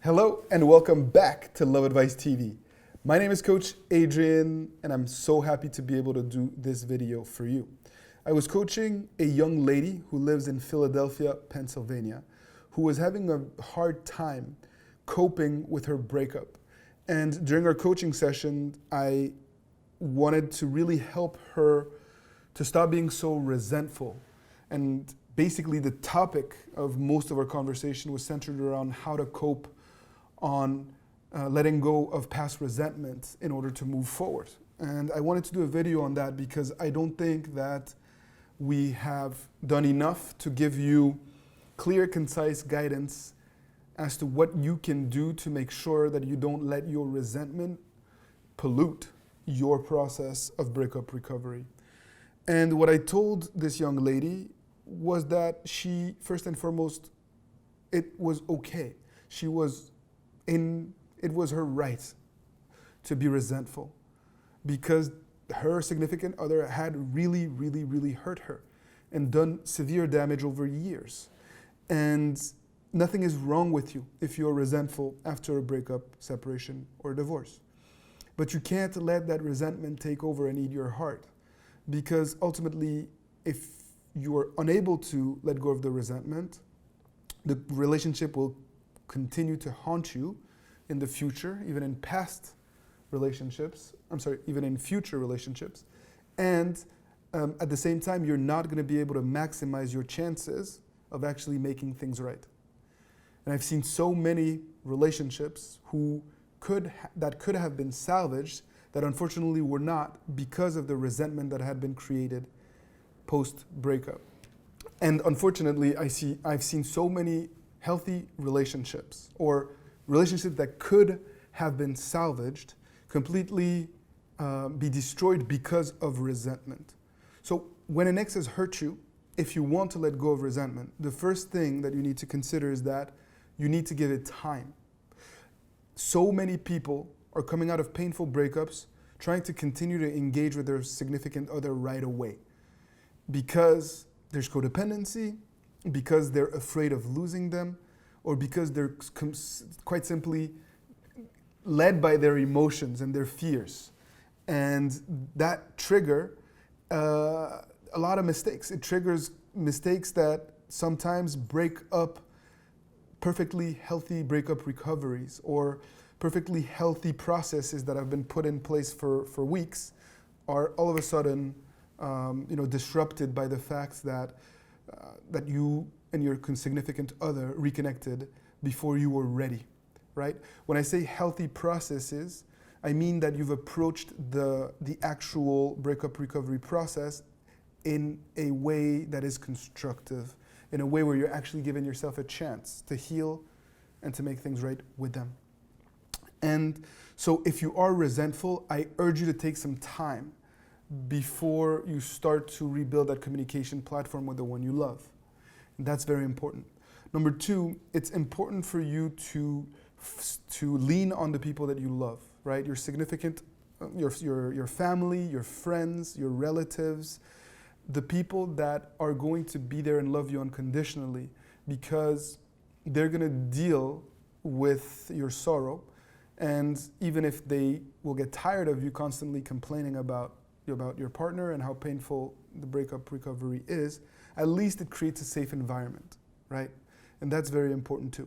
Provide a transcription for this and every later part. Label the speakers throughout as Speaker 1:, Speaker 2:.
Speaker 1: Hello and welcome back to Love Advice TV. My name is Coach Adrian and I'm so happy to be able to do this video for you. I was coaching a young lady who lives in Philadelphia, Pennsylvania, who was having a hard time coping with her breakup. And during our coaching session, I wanted to really help her to stop being so resentful. And basically the topic of most of our conversation was centered around how to cope on letting go of past resentment in order to move forward. And I wanted to do a video on that because I don't think that we have done enough to give you clear, concise guidance as to what you can do to make sure that you don't let your resentment pollute your process of breakup recovery. And what I told this young lady was that she, first and foremost, it was okay. It was her right to be resentful because her significant other had really hurt her and done severe damage over years. And nothing is wrong with you if you're resentful after a breakup, separation, or divorce. But you can't let that resentment take over and eat your heart, because ultimately, if you are unable to let go of the resentment, the relationship will continue to haunt you in the future, even in future relationships. And at the same time, you're not going to be able to maximize your chances of actually making things right. And I've seen so many relationships that could have been salvaged that unfortunately were not because of the resentment that had been created post-breakup. And unfortunately, I've seen so many healthy relationships or relationships that could have been salvaged completely be destroyed because of resentment. So when an ex has hurt you, if you want to let go of resentment, the first thing that you need to consider is that you need to give it time. So many people are coming out of painful breakups trying to continue to engage with their significant other right away because there's codependency, because they're afraid of losing them, or because they're quite simply led by their emotions and their fears. And that trigger a lot of mistakes. It triggers mistakes that sometimes break up perfectly healthy breakup recoveries or perfectly healthy processes that have been put in place for weeks are all of a sudden disrupted by the fact that you and your significant other reconnected before you were ready, right? When I say healthy processes, I mean that you've approached the actual breakup recovery process in a way that is constructive, in a way where you're actually giving yourself a chance to heal and to make things right with them. And so if you are resentful, I urge you to take some time before you start to rebuild that communication platform with the one you love. And that's very important. Number two, it's important for you to lean on the people that you love, right? Your significant, your family, your friends, your relatives, the people that are going to be there and love you unconditionally because they're going to deal with your sorrow. And even if they will get tired of you constantly complaining about your partner and how painful the breakup recovery is, at least it creates a safe environment, right? And that's very important too.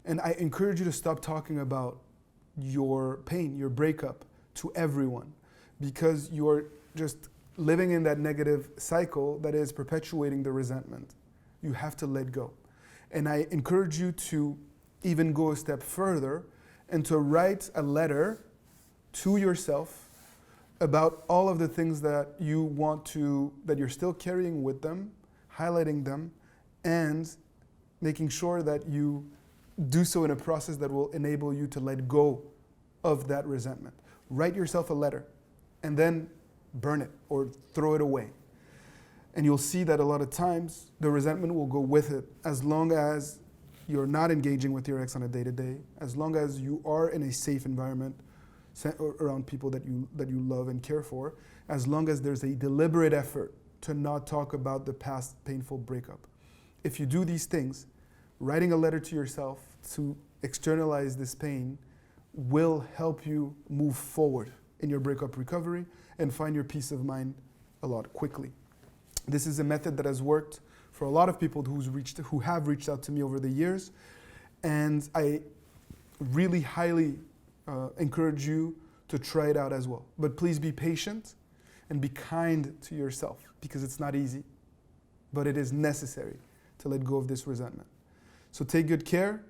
Speaker 1: And I encourage you to stop talking about your pain, your breakup, to everyone, because you're just living in that negative cycle that is perpetuating the resentment. You have to let go. And I encourage you to even go a step further and to write a letter to yourself about all of the things that that you're still carrying with them, highlighting them, and making sure that you do so in a process that will enable you to let go of that resentment. Write yourself a letter and then burn it or throw it away. And you'll see that a lot of times the resentment will go with it as long as you're not engaging with your ex on a day-to-day, as long as you are in a safe environment around people that you love and care for, as long as there's a deliberate effort to not talk about the past painful breakup. If you do these things, writing a letter to yourself to externalize this pain will help you move forward in your breakup recovery and find your peace of mind a lot quickly. This is a method that has worked for a lot of people who have reached out to me over the years, and I really highly encourage you to try it out as well. But please be patient and be kind to yourself, because it's not easy, but it is necessary to let go of this resentment. So take good care.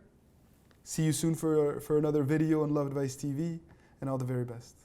Speaker 1: See you soon for another video on Love Advice TV, and all the very best.